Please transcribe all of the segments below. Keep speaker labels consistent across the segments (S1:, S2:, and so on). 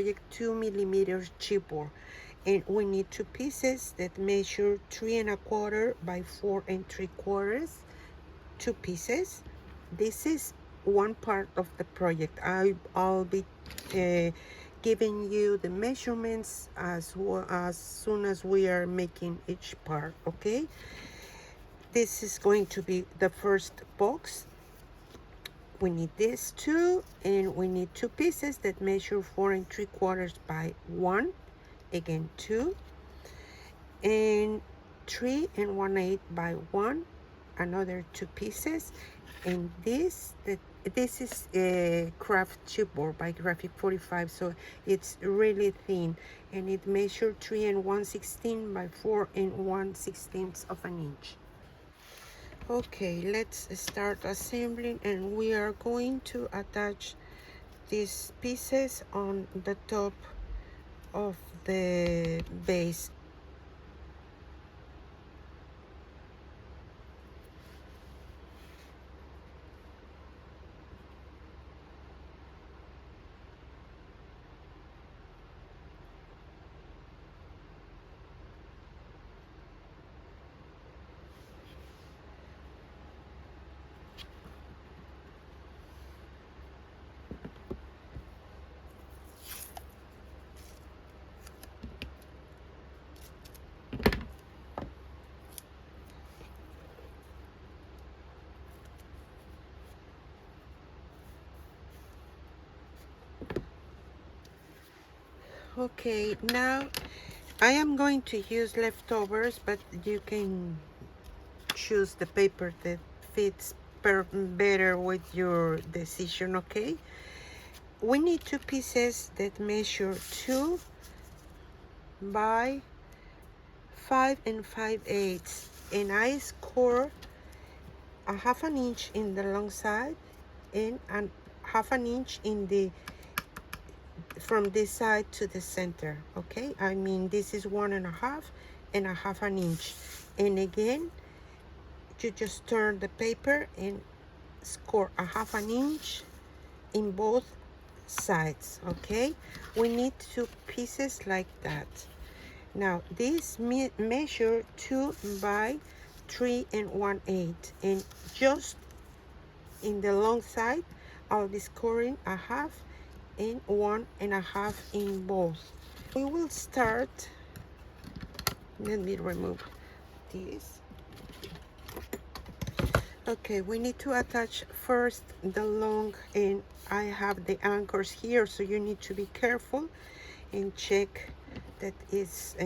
S1: project 2mm chipboard, and we need two pieces that measure 3 1/4 by 4 3/4. Two pieces. This is one part of the project. I'll be giving you the measurements as soon as we are making each part. Okay, this is going to be the first box. We need this two, and we need two pieces that measure 4 3/4 by 1, again 2, and 3 1/8 by 1, another two pieces. And this is a craft chipboard by Graphic 45, so it's really thin, and it measures 3 1/16 by 4 1/16 of an inch. Okay, let's start assembling, and we are going to attach these pieces on the top of the base. Okay, now I am going to use leftovers, but you can choose the paper that fits better with your decision. Okay, we need two pieces that measure 2 by 5 5/8, and I score a 1/2 inch in the long side and 1/2 inch in the from this side to the center. Okay, I mean this is 1 1/2 and a 1/2 inch, and again you just turn the paper and score a 1/2 inch in both sides. Okay, we need two pieces like that. Now this measure 2 by 3 1/8, and just in the long side I'll be scoring a 1/2 and 1 1/2 in both. We will start. Let me remove this. Okay, we need to attach first the long, and I have the anchors here, so you need to be careful and check that it's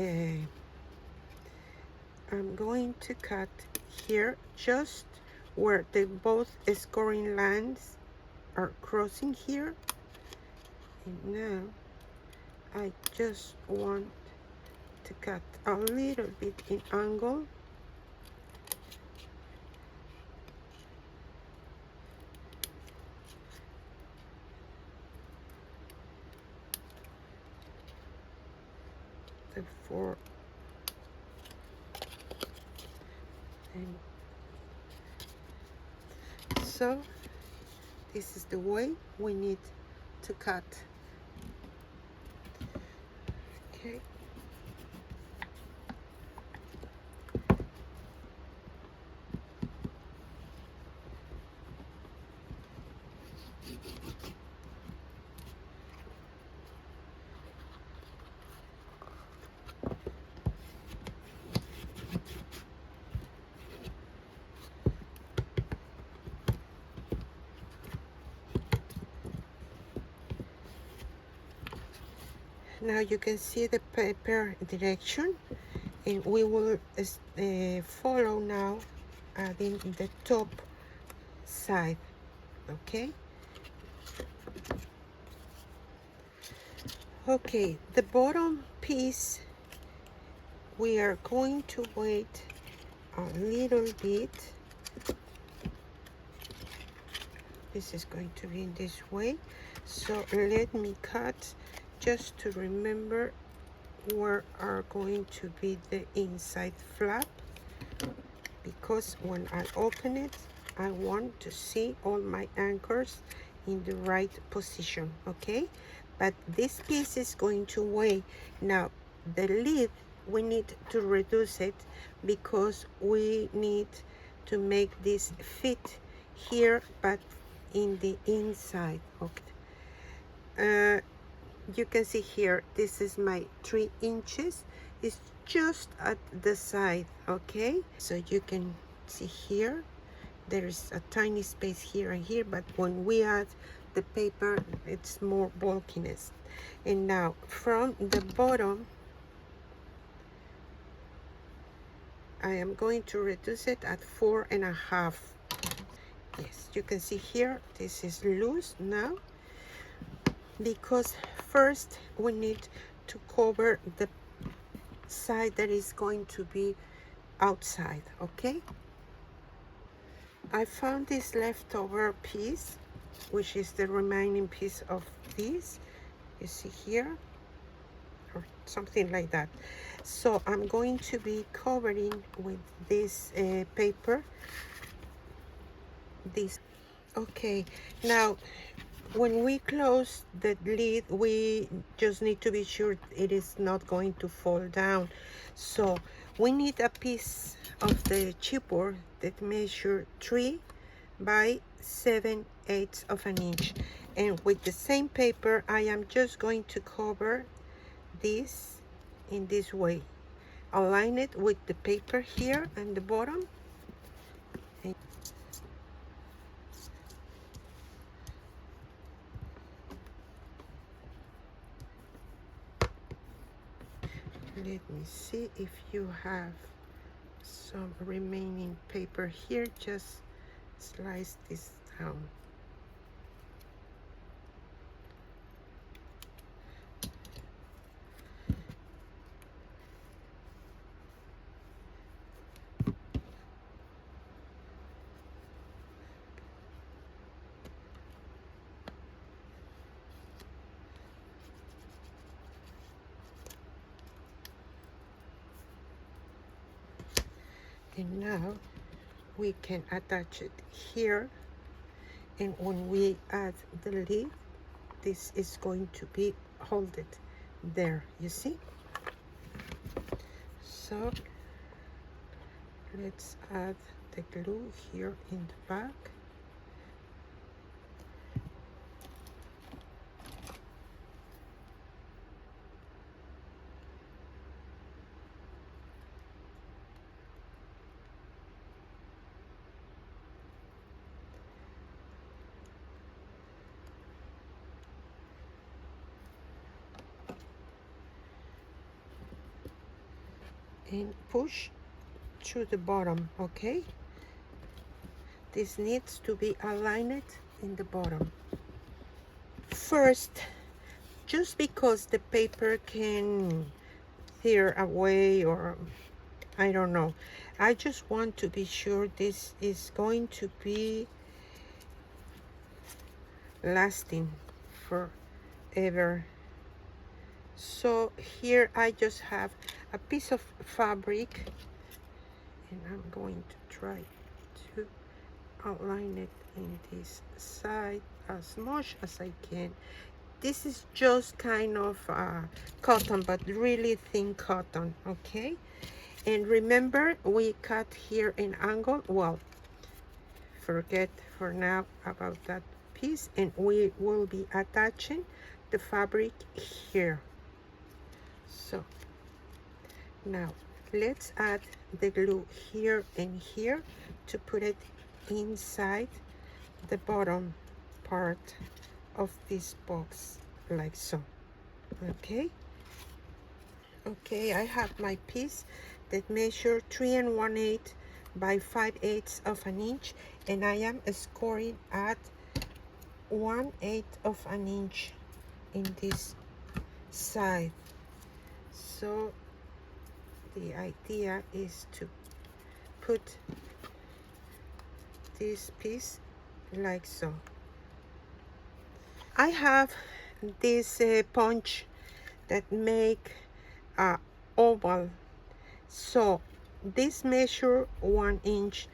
S1: I'm going to cut here just where the both scoring lines are crossing here, and now I just want to cut a little bit in angle. The 4 and so this is the way we need to cut. Okay, now you can see the paper direction, and we will follow now adding the top side. Okay, okay, the bottom piece we are going to wait a little bit. This is going to be in this way, so let me cut just to remember where are going to be the inside flap, because when I open it I want to see all my anchors in the right position. Okay, but this piece is going to weigh. Now the lid, we need to reduce it because we need to make this fit here but in the inside. Okay, you can see here, this is my 3 inches. It's just at the side. Okay, so you can see here there's a tiny space here and here, but when we add the paper it's more bulkiness. And now from the bottom I am going to reduce it at 4.5. Yes, you can see here this is loose now, because first we need to cover the side that is going to be outside. Okay, I found this leftover piece, which is the remaining piece of this, you see here, or something like that. So I'm going to be covering with this paper, this. Okay, now when we close the lid, we just need to be sure it is not going to fall down. So we need a piece of the chipboard that measure 3 by 7/8 of an inch. And with the same paper, I am just going to cover this in this way. Align it with the paper here and the bottom. Let me see if you have some remaining paper here. Just slice this down. And now we can attach it here, and when we add the lid, this is going to be hold it there, you see. So let's add the glue here in the back. And push to the bottom. Okay, this needs to be aligned in the bottom. First, just because the paper can tear away, or I don't know, I just want to be sure this is going to be lasting forever. So here I just have a piece of fabric, and I'm going to try to outline it in this side as much as I can. This is just kind of cotton, but really thin cotton. Okay, and remember we cut here an angle. Well, forget for now about that piece, and we will be attaching the fabric here. So now let's add the glue here and here to put it inside the bottom part of this box, like so. Okay, I have my piece that measure 3 1/8 by 5/8 of an inch, and I am scoring at 1/8 of an inch in this side. So the idea is to put this piece like so. I have this punch that make a oval, so this measure 1 inch.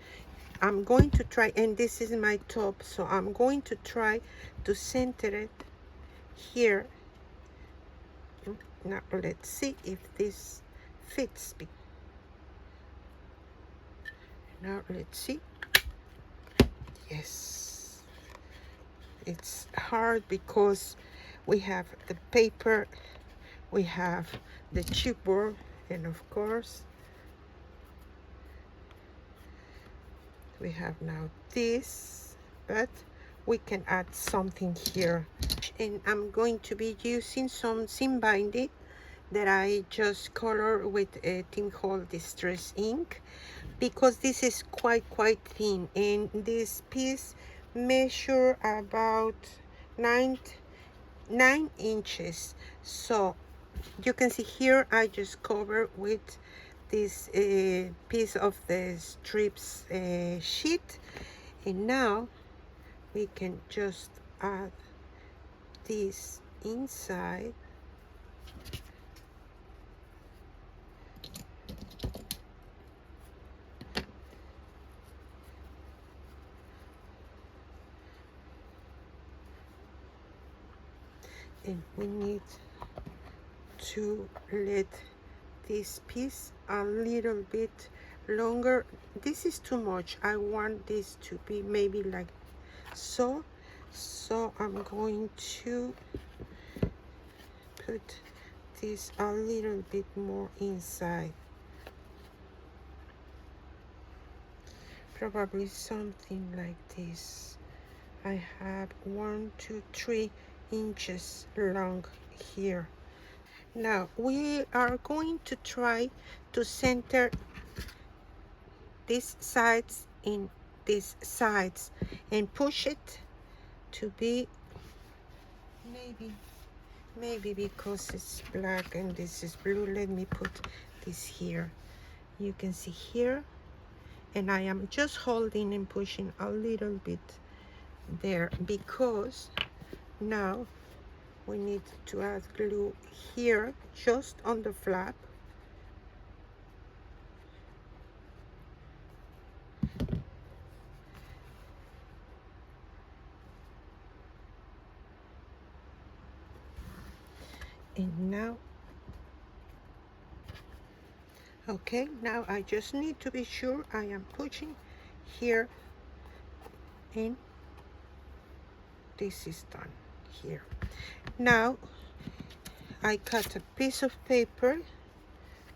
S1: I'm going to try, and this is my top, so I'm going to try to center it here Now let's see if this fits. Now let's see. Yes, it's hard because we have the paper, we have the chipboard, and of course we have now this, but we can add something here. And I'm going to be using some seam binding that I just color with a Tim Hall Distress ink, because this is quite thin, and this piece measure about 9 inches. So you can see here I just cover with this piece of the strips sheet, and now we can just add this inside. And we need to let this piece a little bit longer. This is too much. I want this to be maybe like so. So I'm going to put this a little bit more inside. Probably something like this. I have 1, 2, 3 inches long here. Now we are going to try to center these sides in these sides and push it to be maybe because it's black and this is blue, let me put this here. You can see here, and I am just holding and pushing a little bit there, because now we need to add glue here just on the flap. And now, okay, now I just need to be sure I am pushing here, and this is done here. Now I cut a piece of paper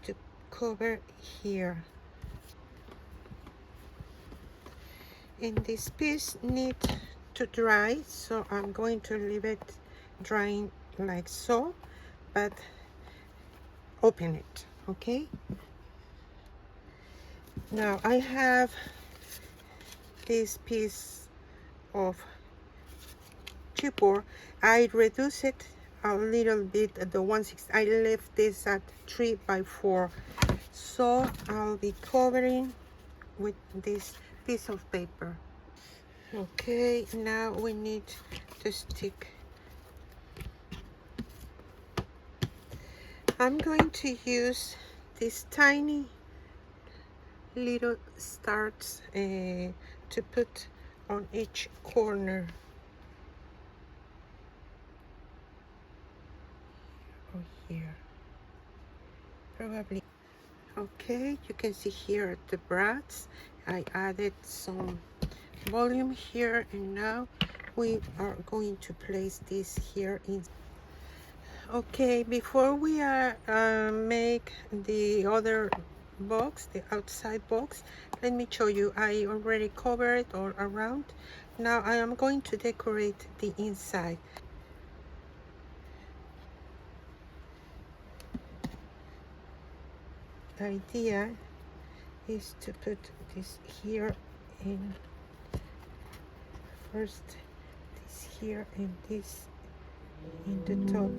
S1: to cover here, and this piece needs to dry, so I'm going to leave it drying like so, but open it. Okay, now I have this piece of chipboard. I reduce it a little bit at the 1/6. I left this at 3 by 4, so I'll be covering with this piece of paper. Okay, now we need to stick. I'm going to use these tiny little stars to put on each corner. Or here, probably. Okay, you can see here at the bracts I added some volume here, and now we are going to place this here in. Okay, before we make the other box, the outside box, let me show you. I already covered it all around. Now I am going to decorate the inside. The idea is to put this here, and first this here and this in the top.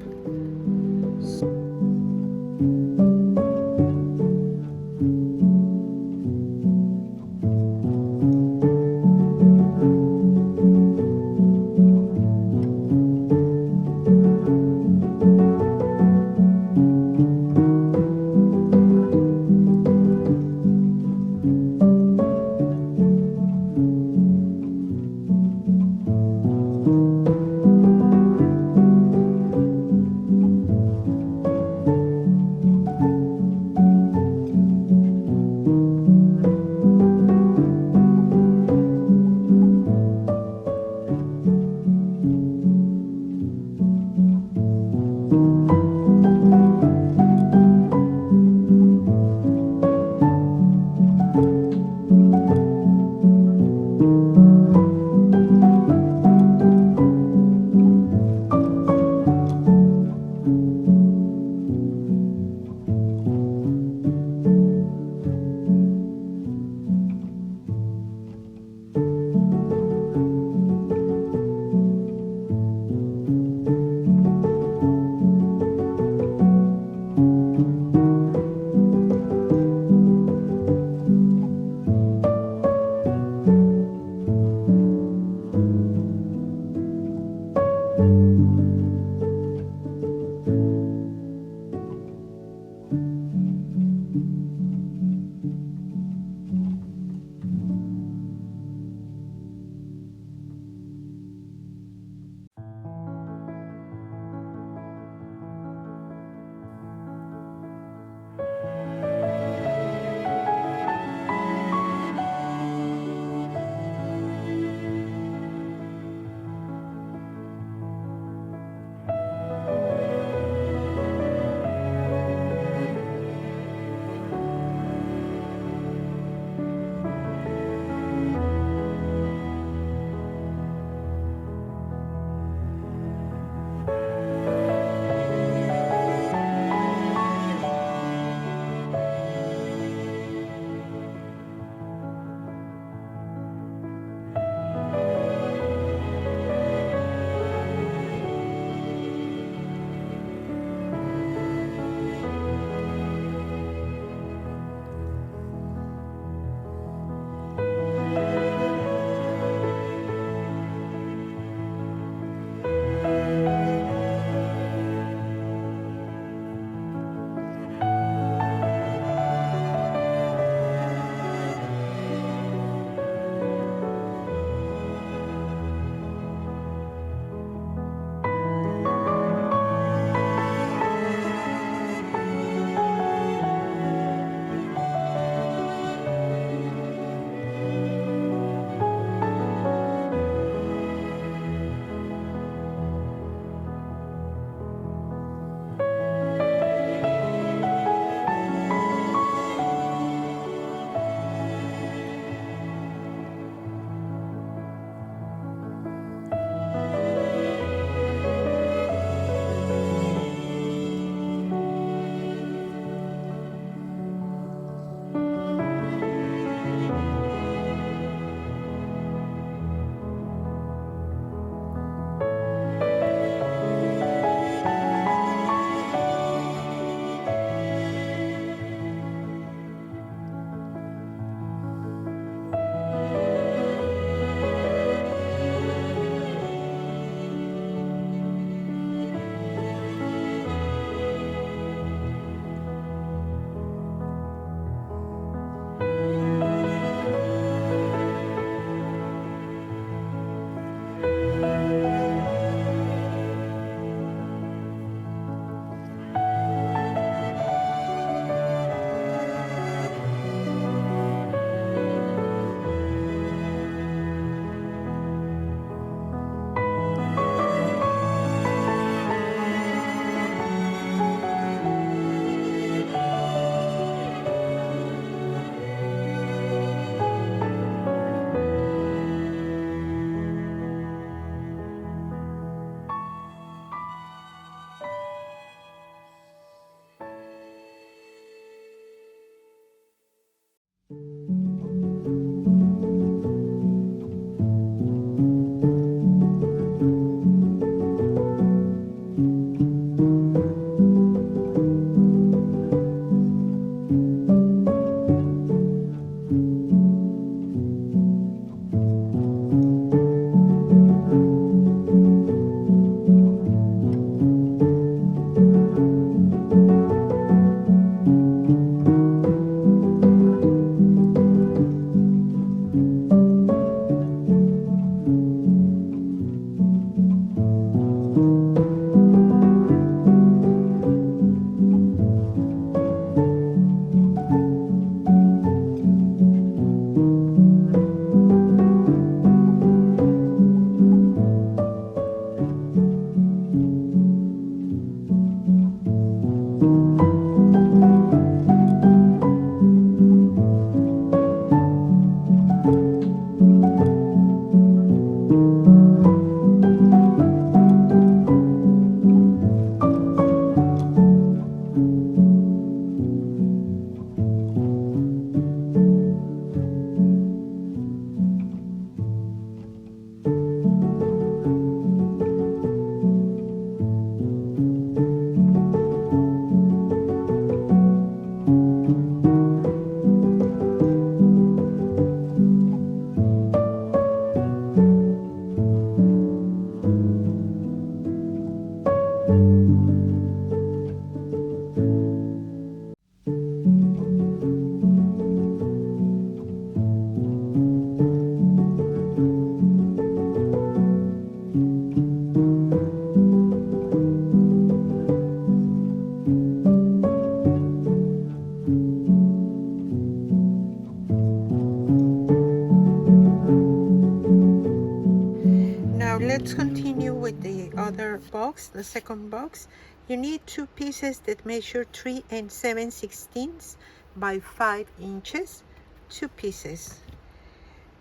S1: let's continue with the other box, the second box. You need two pieces that measure 3 7/16 by 5 inches. Two pieces.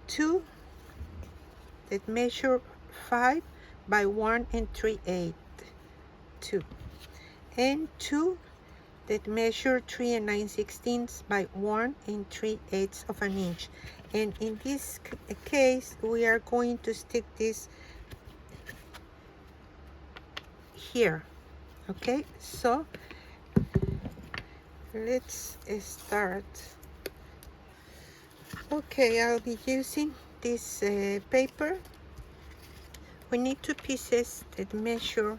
S1: Two that measure 5 by 1 3/8. Two. And two that measure 3 9/16 by 1 3/8 of an inch. And in this case, we are going to stick this here. Okay, so let's start. Okay, I'll be using this paper. We need two pieces that measure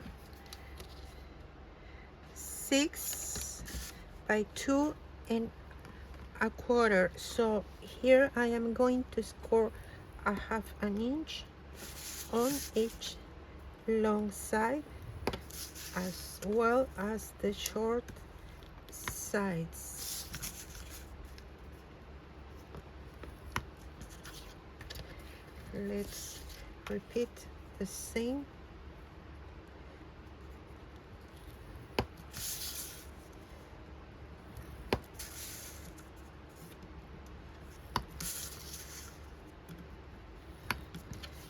S1: 6 by 2 1/4. So here I am going to score a 1/2 inch on each long side, as well as the short sides. Let's repeat the same.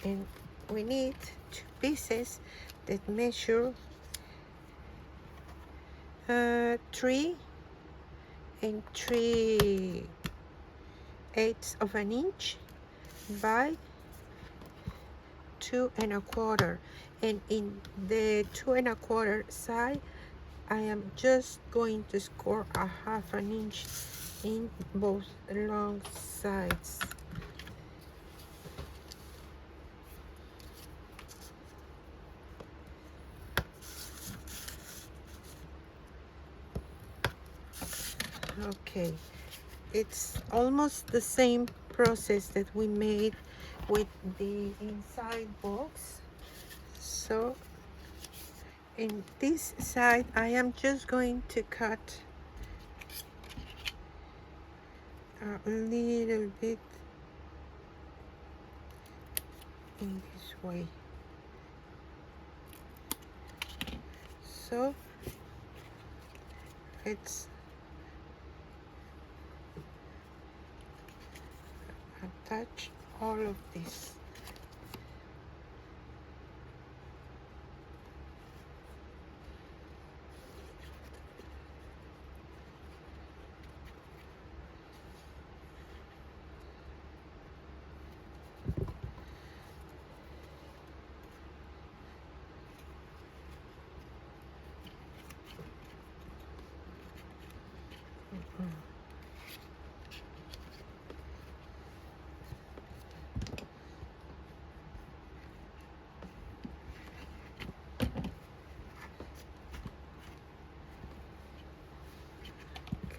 S1: And we need two pieces that measure 3 3/8 of an inch by 2 1/4. And in the 2 1/4 side, I am just going to score a 1/2 inch in both long sides. Okay, it's almost the same process that we made with the inside box. So in this side, I am just going to cut a little bit in this way. So let's attach all of this.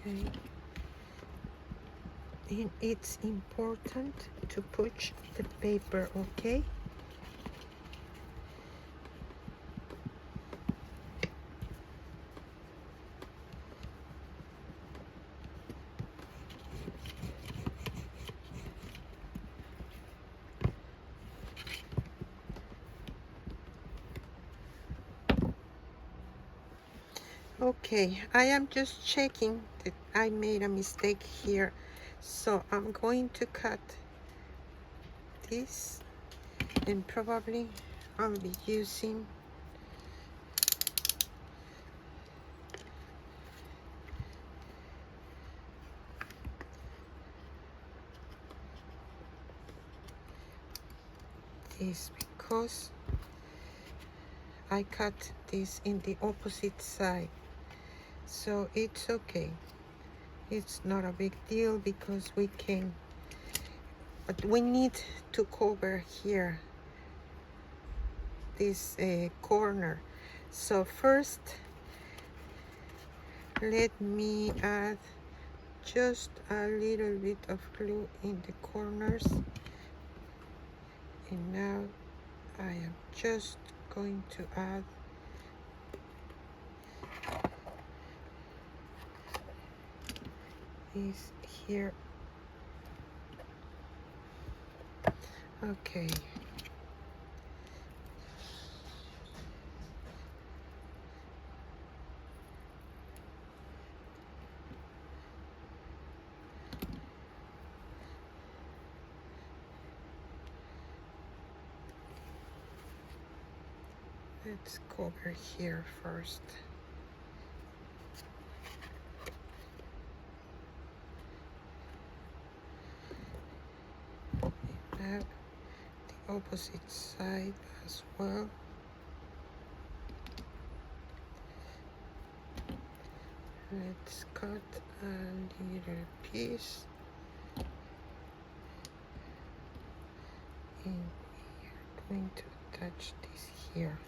S1: Okay, and it's important to push the paper, okay? Okay, I am just checking that I made a mistake here. So I'm going to cut this, and probably I'll be using this because I cut this in the opposite side. So it's okay. It's not a big deal because we can, but we need to cover here this corner. So first, let me add just a little bit of glue in the corners. And now I am just going to add this here. Okay, Let's cover here first. Now the opposite side as well. Let's cut a little piece, and we are going to attach this here.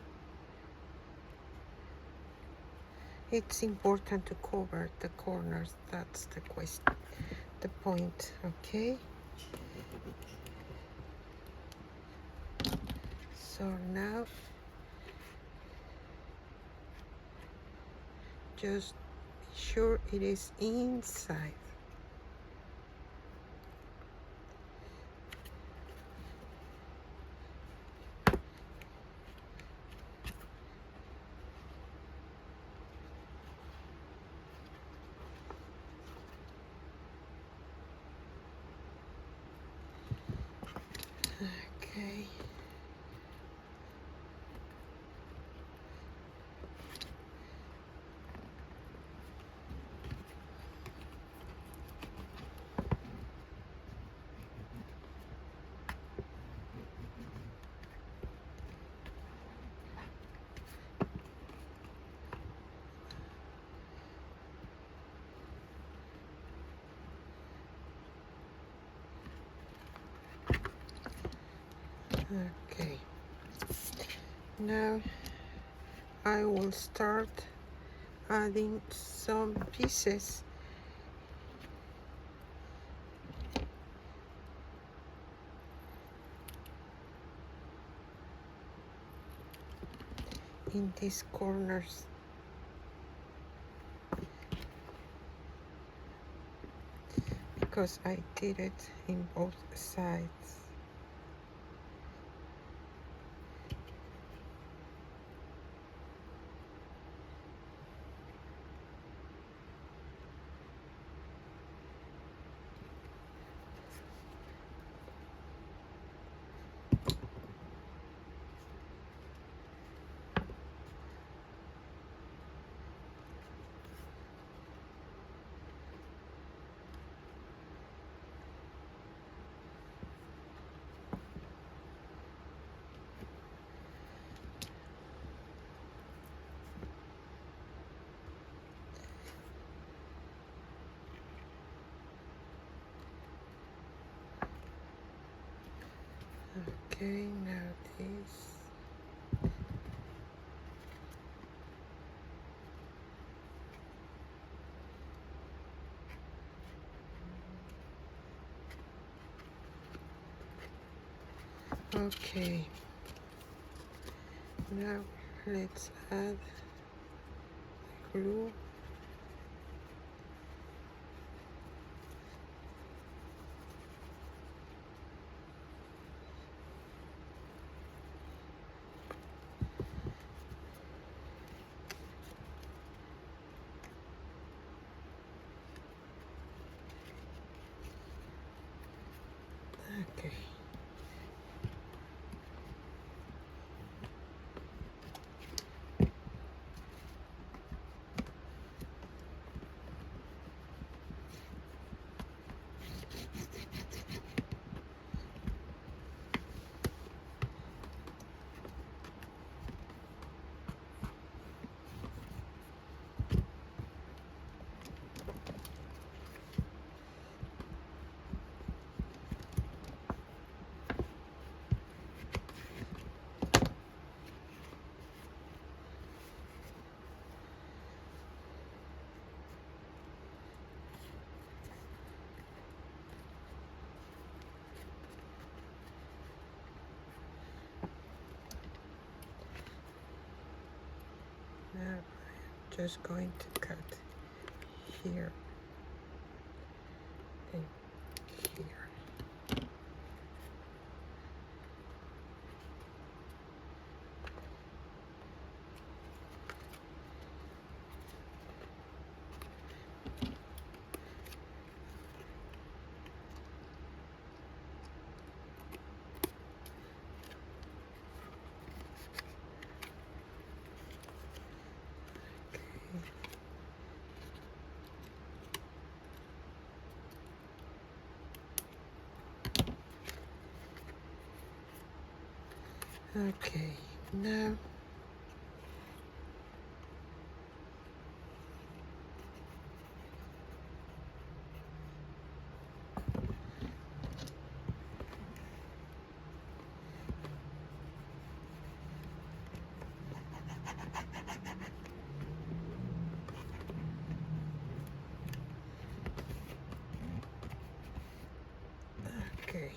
S1: It's important to cover the corners, that's the question, the point, okay? So now just be sure it is inside. Okay. Okay, now I will start adding some pieces. In these corners. Because I did it in both sides. Okay, now this. Okay, now let's add glue. Okay. Now I'm just going to cut here and here. Okay, now okay.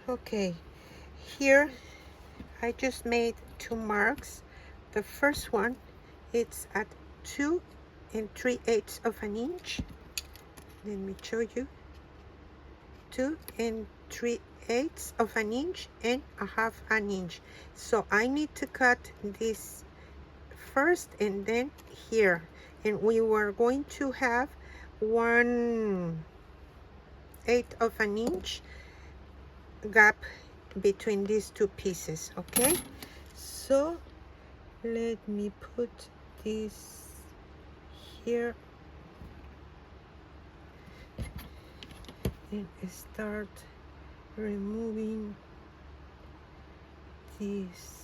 S1: Okay, here I just made 2 marks. The first one, it's at 2 3/8 of an inch. Let me show you. 2 3/8 of an inch and a half an inch. So I need to cut this first and then here. And we were going to have 1/8 of an inch gap between these two pieces. Okay, so let me put this here and start removing this.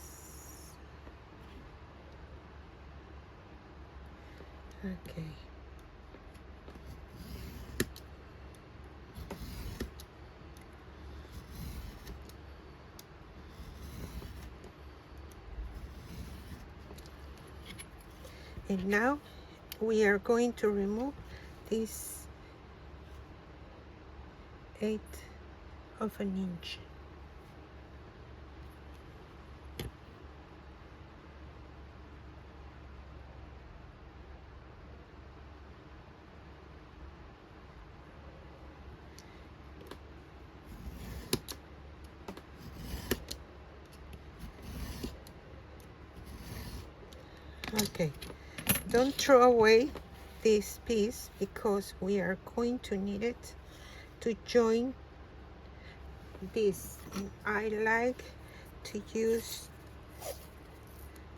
S1: Okay, and now we are going to remove this 1/8 of an inch. Okay, don't throw away this piece because we are going to need it to join this. And I like to use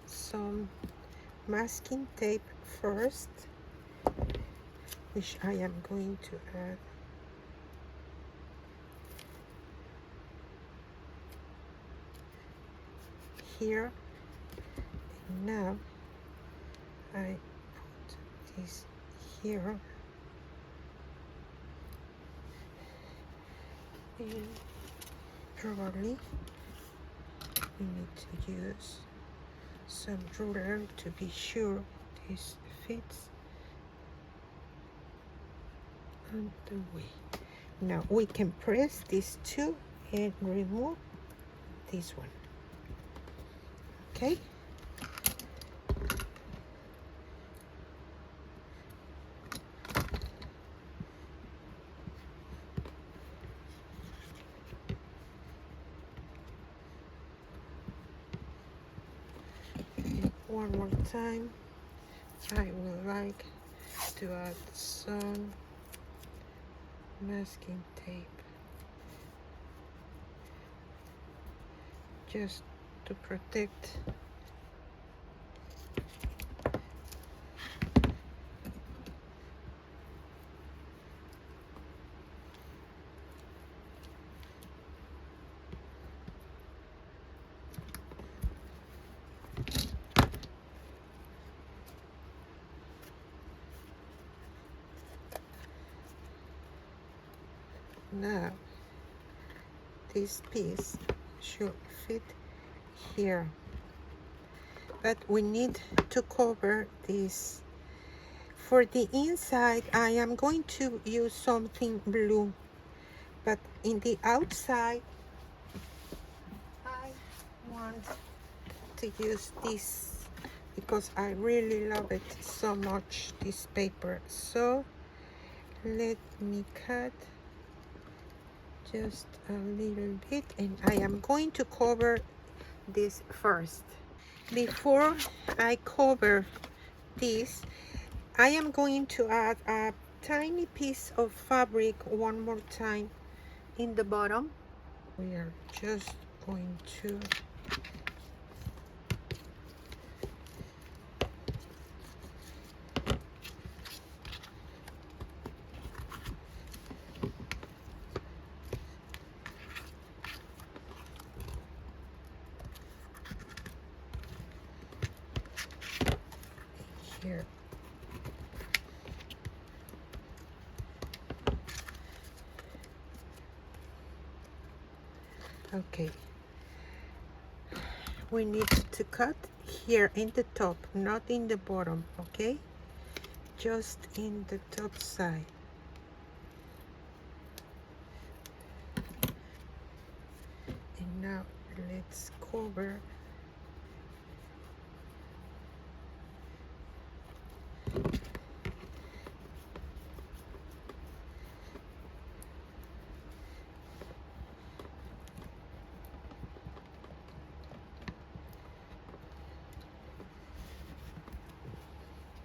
S1: some masking tape first, which I am going to add here. And now I put this here, and probably we need to use some ruler to be sure this fits on the way. Now we can press these two and remove this one. Okay, one more time, I would like to add some masking tape just to protect now. This piece should fit here, but we need to cover this. For the inside, I am going to use something blue, but in the outside, I want to use this because I really love it so much, this paper. So let me cut just a little bit, and I am going to cover this first. Before I cover this, I am going to add a tiny piece of fabric one more time in the bottom. We are just going to here. Okay, we need to cut here in the top, not in the bottom, okay? Just in the top side. And now let's cover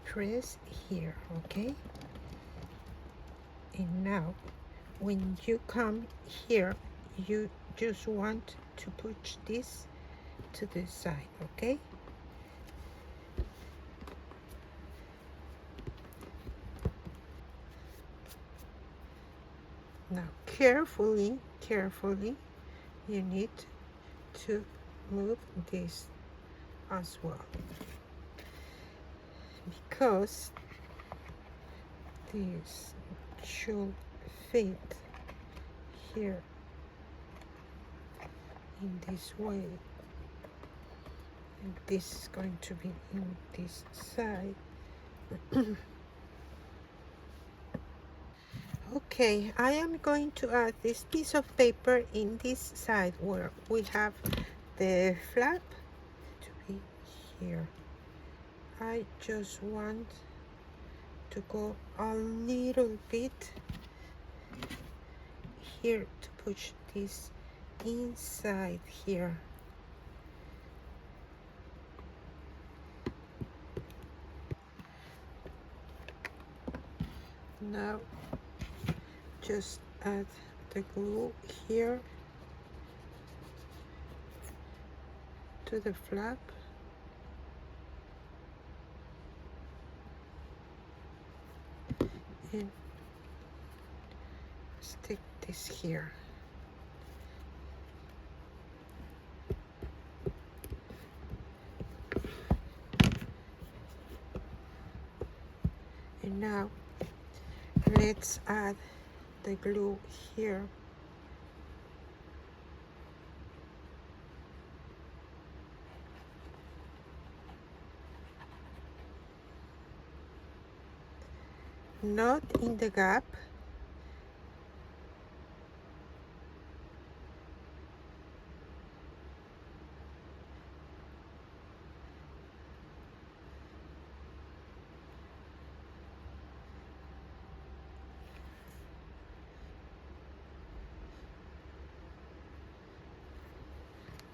S1: press here, okay? And now when you come here, you just want to push this to the side, okay? Now carefully, you need to move this as well, because this should fit here in this way, and this is going to be in this side. Okay, I am going to add this piece of paper in this side where we have the flap to be here. I just want to go a little bit here to push this inside here. Now just add the glue here to the flap. And stick this here. And now let's add the glue here. Not in the gap.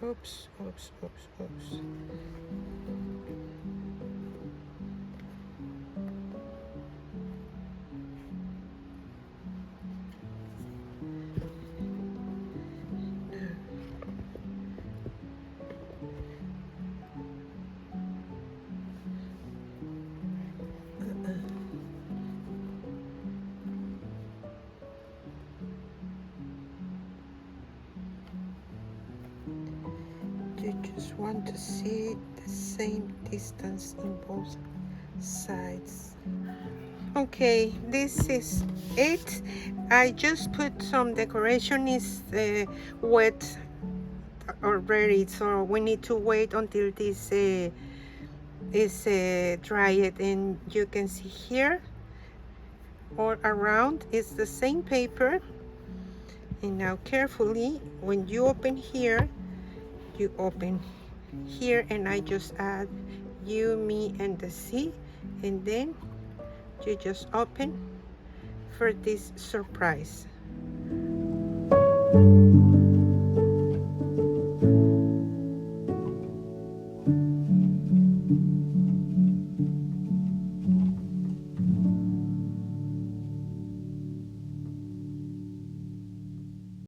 S1: Oops, oops, oops, oops. You just want to see the same distance in both sides. Okay, this is it. I just put some decoration. Is wet already, so we need to wait until this is dried. And you can see here all around it's the same paper. And now carefully, when you open here, you open here, and I just add you, me, and the sea, and then you just open for this surprise.